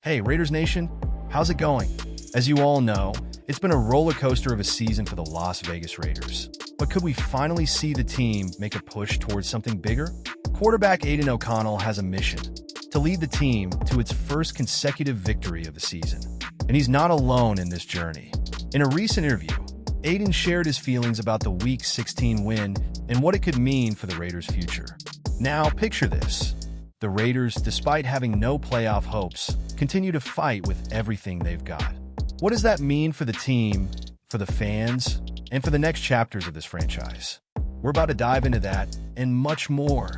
Hey, Raiders Nation, how's it going? As you all know, it's been a roller coaster of a season for the Las Vegas Raiders. But could we finally see the team make a push towards something bigger? Quarterback Aiden O'Connell has a mission to lead the team to its first consecutive victory of the season. And he's not alone in this journey. In a recent interview, Aidan shared his feelings about the Week 16 win and what it could mean for the Raiders' future. Now, picture this. The Raiders, despite having no playoff hopes, continue to fight with everything they've got. What does that mean for the team, for the fans, and for the next chapters of this franchise? We're about to dive into that and much more.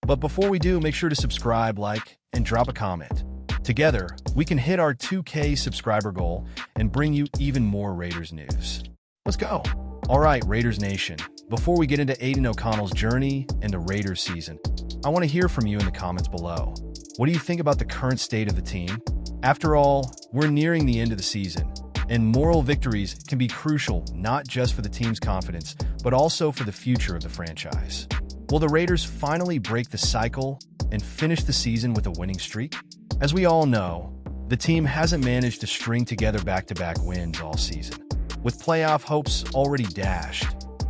But before we do, make sure to subscribe, like, and drop a comment. Together, we can hit our 2K subscriber goal and bring you even more Raiders news. Let's go. All right, Raiders Nation, before we get into Aiden O'Connell's journey and the Raiders season, I want to hear from you in the comments below. What do you think about the current state of the team? After all, we're nearing the end of the season, and moral victories can be crucial not just for the team's confidence, but also for the future of the franchise. Will the Raiders finally break the cycle and finish the season with a winning streak? As we all know, the team hasn't managed to string together back-to-back wins all season. With playoff hopes already dashed,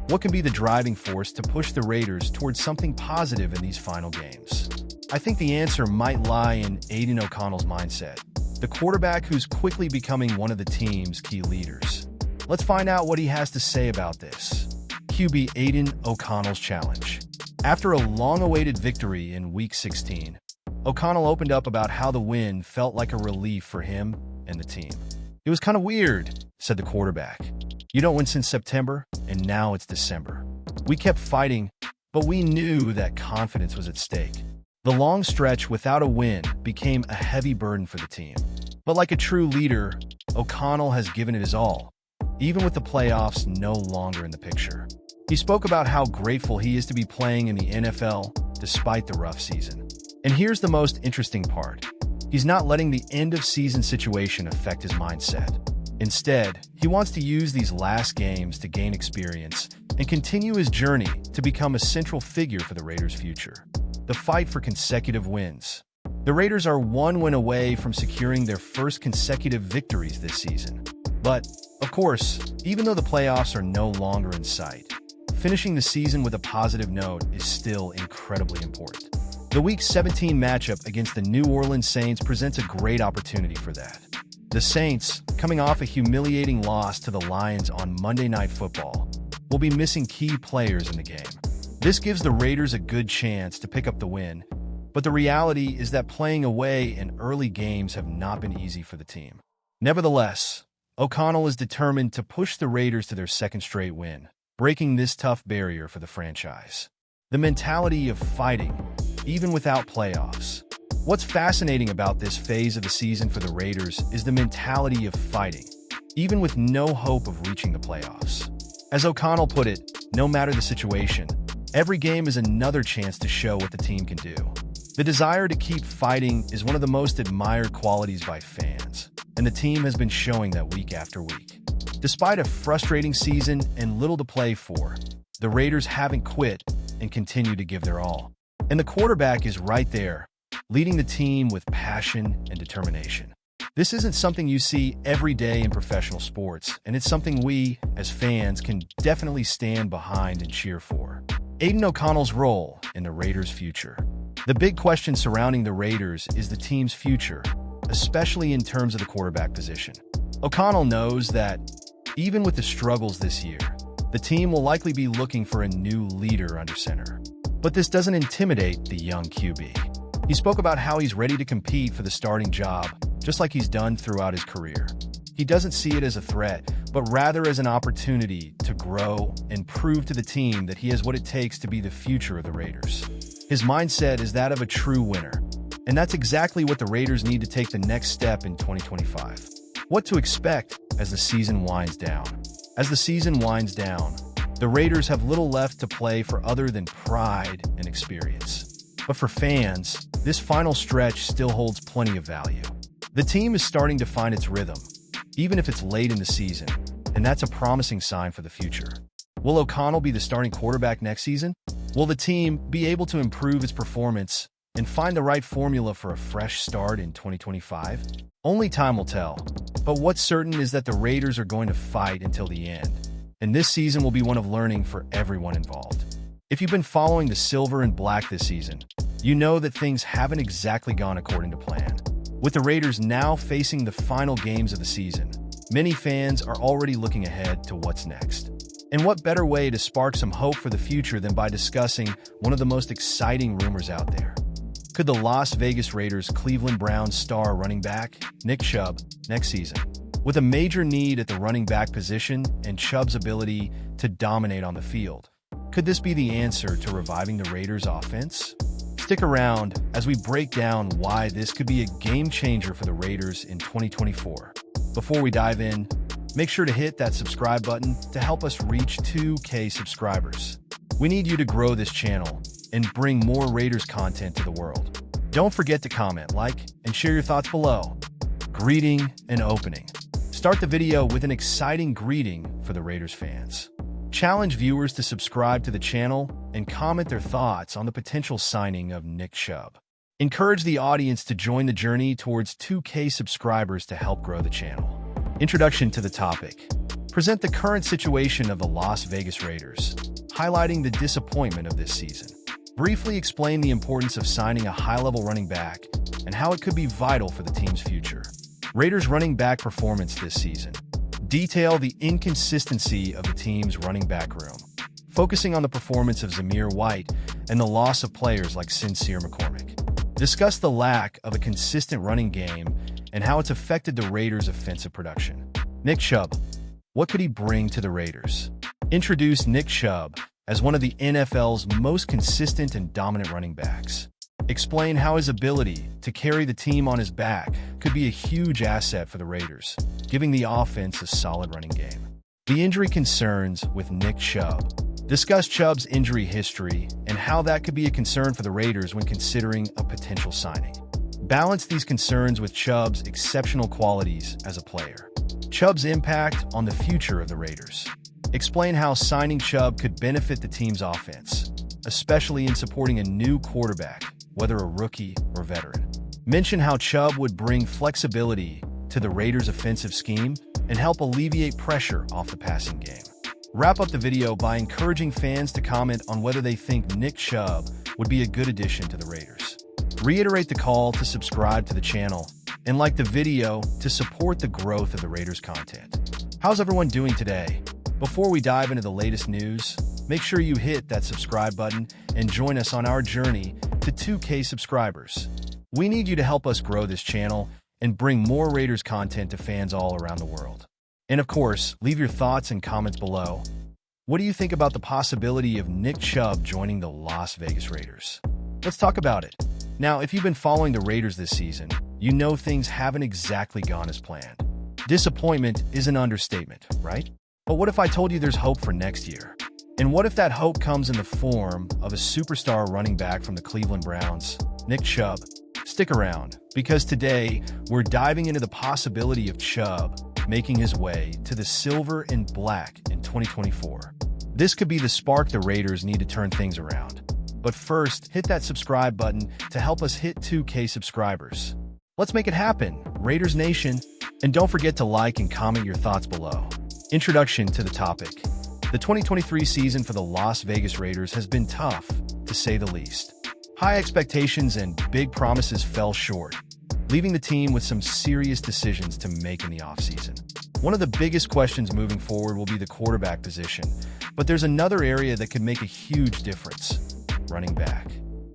what can be the driving force to push the Raiders towards something positive in these final games? I think the answer might lie in Aiden O'Connell's mindset, the quarterback who's quickly becoming one of the team's key leaders. Let's find out what he has to say about this. QB Aiden O'Connell's challenge. After a long-awaited victory in Week 16, O'Connell opened up about how the win felt like a relief for him and the team. "It was kind of weird," said the quarterback. "You don't win since September, and now it's December. We kept fighting, but we knew that confidence was at stake. The long stretch without a win became a heavy burden for the team. But like a true leader, O'Connell has given it his all, even with the playoffs no longer in the picture." He spoke about how grateful he is to be playing in the NFL despite the rough season. And here's the most interesting part. He's not letting the end-of-season situation affect his mindset. Instead, he wants to use these last games to gain experience and continue his journey to become a central figure for the Raiders' future. The fight for consecutive wins. The Raiders are one win away from securing their first consecutive victories this season. But, of course, even though the playoffs are no longer in sight, finishing the season with a positive note is still incredibly important. The Week 17 matchup against the New Orleans Saints presents a great opportunity for that. The Saints, coming off a humiliating loss to the Lions on Monday Night Football, will be missing key players in the game. This gives the Raiders a good chance to pick up the win, but the reality is that playing away in early games have not been easy for the team. Nevertheless, O'Connell is determined to push the Raiders to their second straight win, breaking this tough barrier for the franchise. The mentality of fighting, even without playoffs. What's fascinating about this phase of the season for the Raiders is the mentality of fighting, even with no hope of reaching the playoffs. As O'Connell put it, no matter the situation, every game is another chance to show what the team can do. The desire to keep fighting is one of the most admired qualities by fans, and the team has been showing that week after week. Despite a frustrating season and little to play for, the Raiders haven't quit and continue to give their all. And the quarterback is right there, leading the team with passion and determination. This isn't something you see every day in professional sports, and it's something we, as fans, can definitely stand behind and cheer for. Aiden O'Connell's role in the Raiders' future. The big question surrounding the Raiders is the team's future, especially in terms of the quarterback position. O'Connell knows that, even with the struggles this year, the team will likely be looking for a new leader under center. But this doesn't intimidate the young QB. He spoke about how he's ready to compete for the starting job, just like he's done throughout his career. He doesn't see it as a threat, but rather as an opportunity to grow and prove to the team that he has what it takes to be the future of the Raiders. His mindset is that of a true winner, and that's exactly what the Raiders need to take the next step in 2025. What to expect as the season winds down. As the season winds down, the Raiders have little left to play for other than pride and experience. But for fans, this final stretch still holds plenty of value. The team is starting to find its rhythm, even if it's late in the season, and that's a promising sign for the future. Will O'Connell be the starting quarterback next season? Will the team be able to improve its performance and find the right formula for a fresh start in 2025? Only time will tell. But what's certain is that the Raiders are going to fight until the end, and this season will be one of learning for everyone involved. If you've been following the Silver and Black this season, you know that things haven't exactly gone according to plan. With the Raiders now facing the final games of the season, many fans are already looking ahead to what's next. And what better way to spark some hope for the future than by discussing one of the most exciting rumors out there? Could the Las Vegas Raiders' Cleveland Browns star running back, Nick Chubb, next season? With a major need at the running back position and Chubb's ability to dominate on the field, could this be the answer to reviving the Raiders' offense? Stick around as we break down why this could be a game changer for the Raiders in 2024. Before we dive in, make sure to hit that subscribe button to help us reach 2K subscribers. We need you to grow this channel and bring more Raiders content to the world. Don't forget to comment, like, and share your thoughts below. Greeting and opening. Start the video with an exciting greeting for the Raiders fans. Challenge viewers to subscribe to the channel and comment their thoughts on the potential signing of Nick Chubb. Encourage the audience to join the journey towards 2K subscribers to help grow the channel. Introduction to the topic. Present the current situation of the Las Vegas Raiders, highlighting the disappointment of this season. Briefly explain the importance of signing a high-level running back and how it could be vital for the team's future. Raiders running back performance this season. Detail the inconsistency of the team's running back room, focusing on the performance of Zamir White and the loss of players like Sincere McCormick. Discuss the lack of a consistent running game and how it's affected the Raiders' offensive production. Nick Chubb. What could he bring to the Raiders? Introduce Nick Chubb as one of the NFL's most consistent and dominant running backs. Explain how his ability to carry the team on his back could be a huge asset for the Raiders, giving the offense a solid running game. The injury concerns with Nick Chubb. Discuss Chubb's injury history and how that could be a concern for the Raiders when considering a potential signing. Balance these concerns with Chubb's exceptional qualities as a player. Chubb's impact on the future of the Raiders. Explain how signing Chubb could benefit the team's offense, especially in supporting a new quarterback, whether a rookie or veteran. Mention how Chubb would bring flexibility to the Raiders' offensive scheme and help alleviate pressure off the passing game. Wrap up the video by encouraging fans to comment on whether they think Nick Chubb would be a good addition to the Raiders. Reiterate the call to subscribe to the channel and like the video to support the growth of the Raiders content. How's everyone doing today? Before we dive into the latest news, make sure you hit that subscribe button and join us on our journey to 2K subscribers. We need you to help us grow this channel and bring more Raiders content to fans all around the world. And of course, leave your thoughts and comments below. What do you think about the possibility of Nick Chubb joining the Las Vegas Raiders? Let's talk about it. Now, if you've been following the Raiders this season, you know things haven't exactly gone as planned. Disappointment is an understatement, right? But what if I told you there's hope for next year? And what if that hope comes in the form of a superstar running back from the Cleveland Browns, Nick Chubb? Stick around, because today we're diving into the possibility of Chubb making his way to the Silver and Black in 2024. This could be the spark the Raiders need to turn things around. But first, hit that subscribe button to help us hit 2K subscribers. Let's make it happen, Raiders Nation, and don't forget to like and comment your thoughts below. Introduction to the topic. The 2023 season for the Las Vegas Raiders has been tough, to say the least. High expectations and big promises fell short, leaving the team with some serious decisions to make in the offseason. One of the biggest questions moving forward will be the quarterback position, but there's another area that could make a huge difference: running back.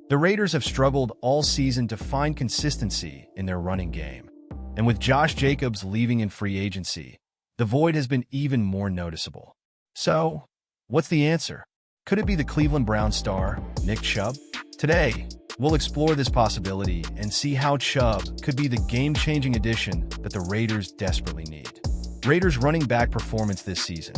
The Raiders have struggled all season to find consistency in their running game, and with Josh Jacobs leaving in free agency, the void has been even more noticeable. So, what's the answer? Could it be the Cleveland Browns star, Nick Chubb? Today, we'll explore this possibility and see how Chubb could be the game-changing addition that the Raiders desperately need. Raiders running back performance this season.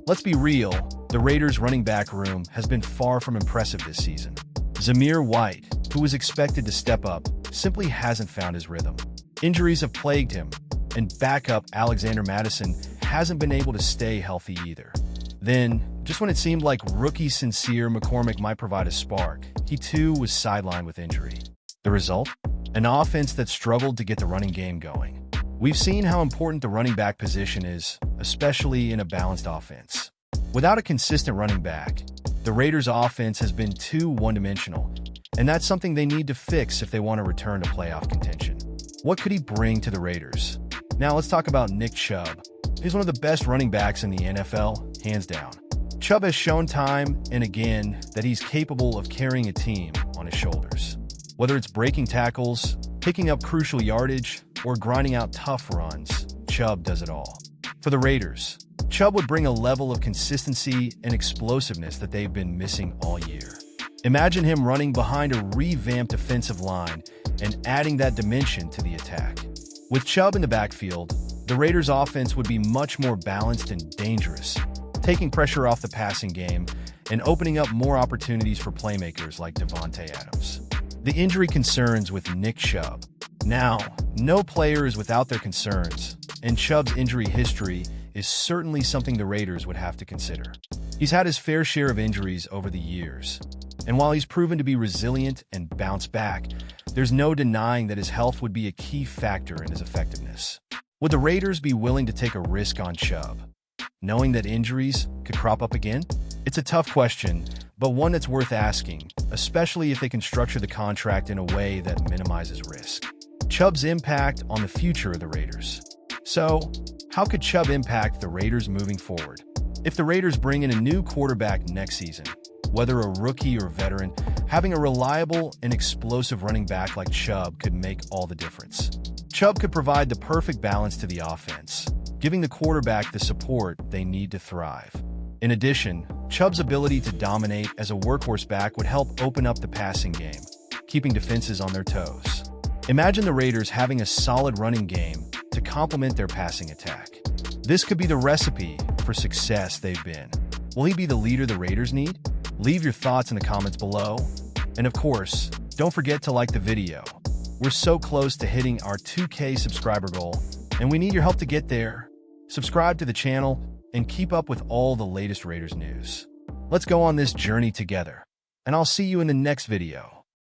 Let's be real, the Raiders running back room has been far from impressive this season. Zamir White, who was expected to step up, simply hasn't found his rhythm. Injuries have plagued him, and backup Alexander Madison hasn't been able to stay healthy either. Then, just when it seemed like rookie Sincere McCormick might provide a spark, he too was sidelined with injury. The result? An offense that struggled to get the running game going. We've seen how important the running back position is, especially in a balanced offense. Without a consistent running back, the Raiders' offense has been too one-dimensional, and that's something they need to fix if they want to return to playoff contention. What could he bring to the Raiders? Now let's talk about Nick Chubb. He's one of the best running backs in the NFL, hands down. Chubb has shown time and again that he's capable of carrying a team on his shoulders. Whether it's breaking tackles, picking up crucial yardage, or grinding out tough runs, Chubb does it all. For the Raiders, Chubb would bring a level of consistency and explosiveness that they've been missing all year. Imagine him running behind a revamped offensive line and adding that dimension to the attack. With Chubb in the backfield, the Raiders' offense would be much more balanced and dangerous, taking pressure off the passing game and opening up more opportunities for playmakers like Davante Adams. The injury concerns with Nick Chubb. Now, no player is without their concerns, and Chubb's injury history is certainly something the Raiders would have to consider. He's had his fair share of injuries over the years, and while he's proven to be resilient and bounce back, there's no denying that his health would be a key factor in his effectiveness. Would the Raiders be willing to take a risk on Chubb, knowing that injuries could crop up again? It's a tough question, but one that's worth asking, especially if they can structure the contract in a way that minimizes risk. Chubb's impact on the future of the Raiders. So, how could Chubb impact the Raiders moving forward? If the Raiders bring in a new quarterback next season, whether a rookie or veteran, having a reliable and explosive running back like Chubb could make all the difference. Chubb could provide the perfect balance to the offense, giving the quarterback the support they need to thrive. In addition, Chubb's ability to dominate as a workhorse back would help open up the passing game, keeping defenses on their toes. Imagine the Raiders having a solid running game to complement their passing attack. This could be the recipe for success they've been. Will he be the leader the Raiders need? Leave your thoughts in the comments below. And of course, don't forget to like the video. We're so close to hitting our 2K subscriber goal, and we need your help to get there. Subscribe to the channel and keep up with all the latest Raiders news. Let's go on this journey together, and I'll see you in the next video.